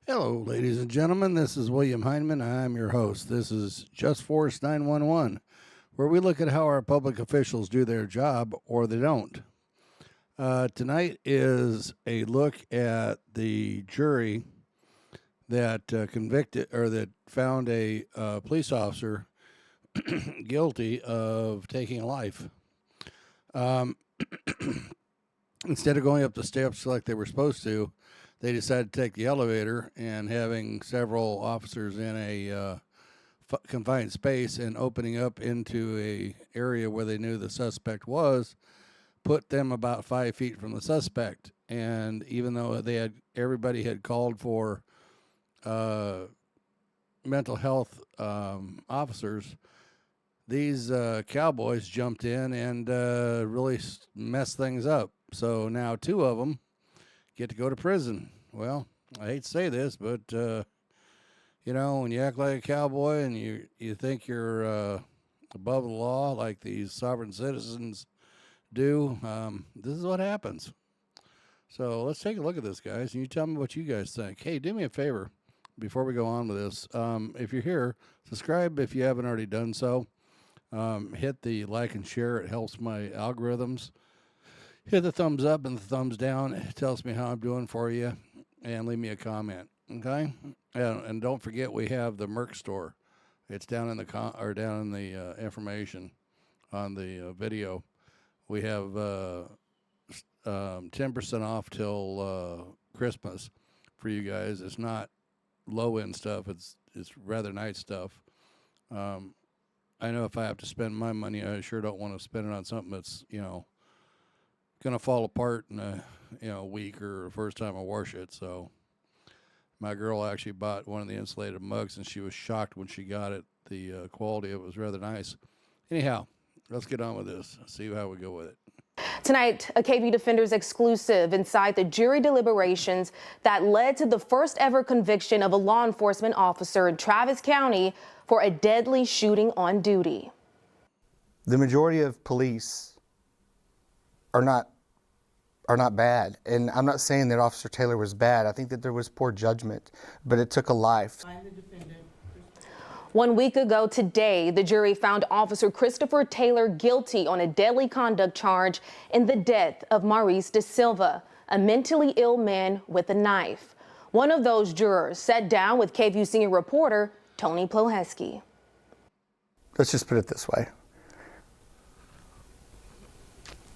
Hello, ladies and gentlemen. This is William Heineman. I'm your host. This is Just Force 911, where we look at how our public officials do their job or they don't. Tonight is a look at the jury that convicted or that found a police officer guilty of taking a life. Instead of going up the steps like they were supposed to, they decided to take the elevator, and having several officers in a confined space and opening up into a area where they knew the suspect was, put them about 5 feet from the suspect. And even though everybody had called for mental health officers, these cowboys jumped in and really messed things up. So now two of them get to go to prison. Well, I hate to say this, but when you act like a cowboy and you think you're above the law like these sovereign citizens do, this is what happens. So let's take a look at this, guys, and you tell me what you guys think. Hey, do me a favor before we go on with this. If you're here, subscribe if you haven't already done so. Hit the like and share. It helps my algorithms. Hit the thumbs up and the thumbs down. It tells me how I'm doing for you. And leave me a comment, okay? And don't forget, we have the Merc store. It's down in the information on the video. We have 10% off till Christmas for you guys. It's not low end stuff. It's rather nice stuff. I know if I have to spend my money, I sure don't want to spend it on something that's gonna fall apart in a week or the first time I wash it. So my girl actually bought one of the insulated mugs, and she was shocked when she got it. The quality of it was rather nice. Anyhow, let's get on with this. See how we go with it. Tonight, a KV Defenders exclusive inside the jury deliberations that led to the first ever conviction of a law enforcement officer in Travis County for a deadly shooting on duty. The majority of police are not bad, and I'm not saying that Officer Taylor was bad. I think that there was poor judgment, but it took a life. 1 week ago today, the jury found Officer Christopher Taylor guilty on a deadly conduct charge in the death of Maurice De Silva, a mentally ill man with a knife. One of those jurors sat down with KVUE senior reporter Tony Ploheski. Let's just put it this way.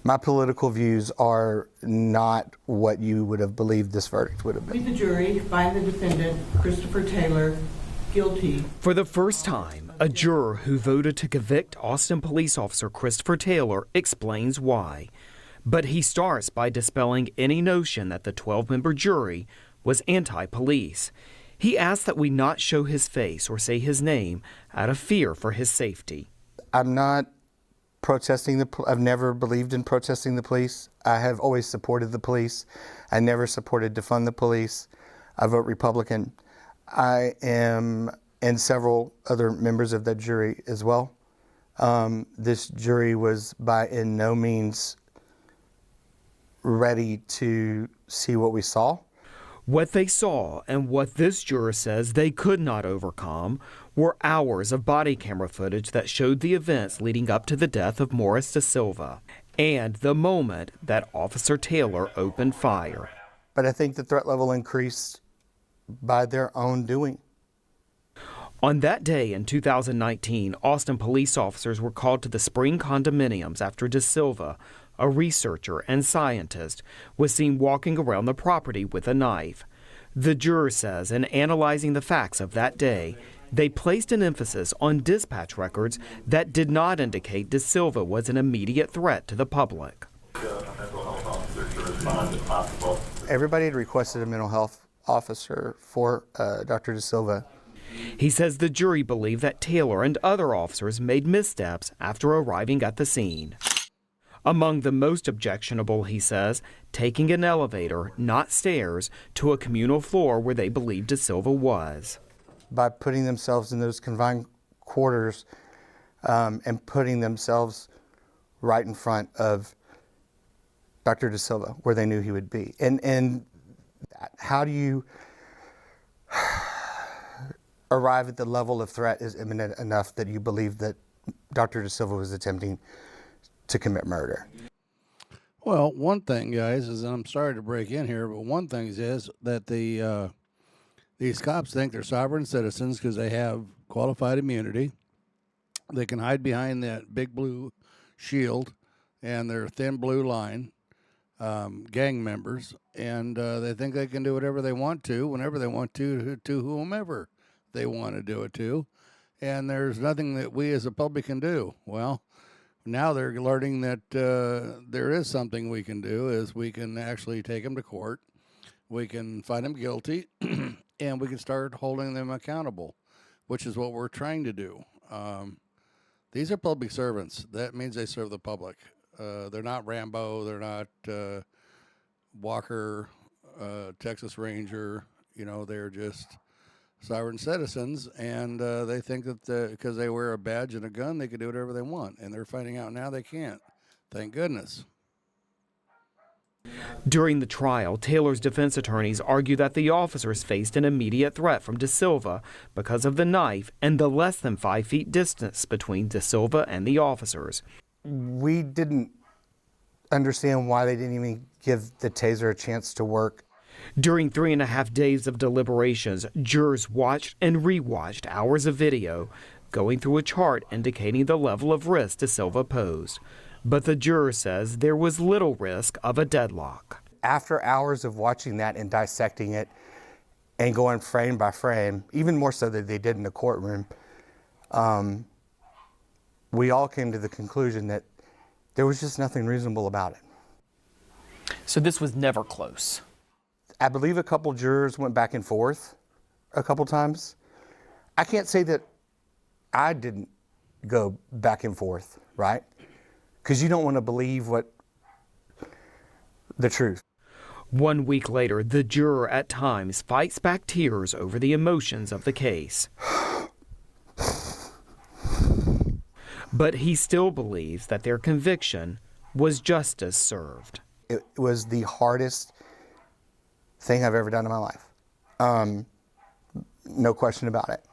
My political views are not what you would have believed this verdict would have been. The jury find the defendant, Christopher Taylor, guilty. For the first time, a juror who voted to convict Austin police officer Christopher Taylor explains why. But he starts by dispelling any notion that the 12-member jury was anti-police. He asks that we not show his face or say his name out of fear for his safety. I'm not protesting I've never believed in protesting the police. I have always supported the police. I never supported defund the police. I vote Republican. I am, and several other members of that jury as well. This jury was in no means ready to see what we saw. What they saw and what this juror says they could not overcome were hours of body camera footage that showed the events leading up to the death of Maurice De Silva and the moment that Officer Taylor opened fire. But I think the threat level increased by their own doing. On that day in 2019, Austin police officers were called to the Spring condominiums after De Silva, a researcher and scientist, was seen walking around the property with a knife. The juror says in analyzing the facts of that day, they placed an emphasis on dispatch records that did not indicate De Silva was an immediate threat to the public. Everybody had requested a mental health officer for Dr. De Silva. He says the jury believed that Taylor and other officers made missteps after arriving at the scene. Among the most objectionable, he says, taking an elevator, not stairs, to a communal floor where they believed De Silva was. By putting themselves in those confined quarters and putting themselves right in front of Dr. De Silva, where they knew he would be. And how do you arrive at the level of threat is imminent enough that you believe that Dr. Da Silva was attempting to commit murder. Well, one thing, guys, is, and I'm sorry to break in here, but one thing is that these cops think they're sovereign citizens because they have qualified immunity. They can hide behind that big blue shield and their thin blue line, gang members, and they think they can do whatever they want to, whenever they want to whomever they want to do it to. And there's nothing that we as a public can do. Well, now they're learning that there is something we can do, is we can actually take them to court. We can find them guilty, and we can start holding them accountable, which is what we're trying to do. These are public servants. That means they serve the public. They're not Rambo. They're not Walker, Texas Ranger. You know, they're just sovereign citizens, and they think that because they wear a badge and a gun, they can do whatever they want, and they're finding out now they can't. Thank goodness. During the trial, Taylor's defense attorneys argue that the officers faced an immediate threat from Da Silva because of the knife and the less than 5 feet distance between Da Silva and the officers. We didn't understand why they didn't even give the taser a chance to work. During 3.5 days of deliberations, jurors watched and rewatched hours of video, going through a chart indicating the level of risk Da Silva posed. But the juror says there was little risk of a deadlock. After hours of watching that and dissecting it and going frame by frame, even more so than they did in the courtroom, we all came to the conclusion that there was just nothing reasonable about it. So this was never close. I believe a couple jurors went back and forth a couple times. I can't say that I didn't go back and forth, right? Because you don't want to believe the truth. 1 week later, the juror at times fights back tears over the emotions of the case. But he still believes that their conviction was justice served. It was the hardest thing I've ever done in my life. No question about it.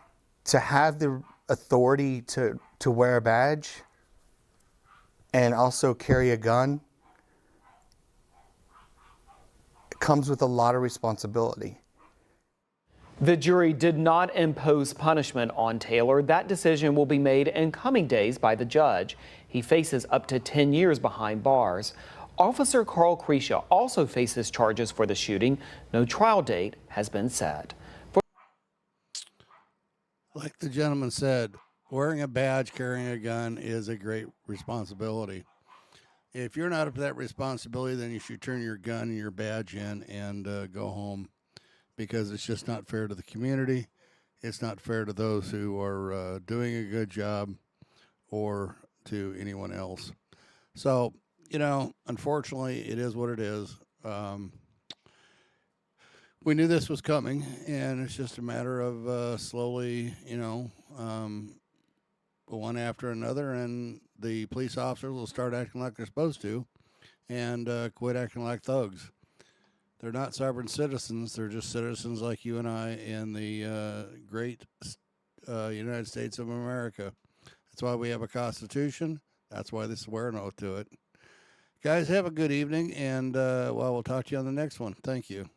To have the authority to wear a badge and also carry a gun, it comes with a lot of responsibility. The jury did not impose punishment on Taylor. That decision will be made in coming days by the judge. He faces up to 10 years behind bars. Officer Carl Crecia also faces charges for the shooting. No trial date has been set. Like the gentleman said, wearing a badge, carrying a gun is a great responsibility. If you're not up to that responsibility, then you should turn your gun and your badge in and go home, because it's just not fair to the community. It's not fair to those who are doing a good job or to anyone else. So, you know, unfortunately, it is what it is. We knew this was coming, and it's just a matter of slowly, one after another, and the police officers will start acting like they're supposed to and quit acting like thugs. They're not sovereign citizens. They're just citizens like you and I in the great United States of America. That's why we have a Constitution. That's why they swear an oath to it. Guys, have a good evening, and we'll talk to you on the next one. Thank you.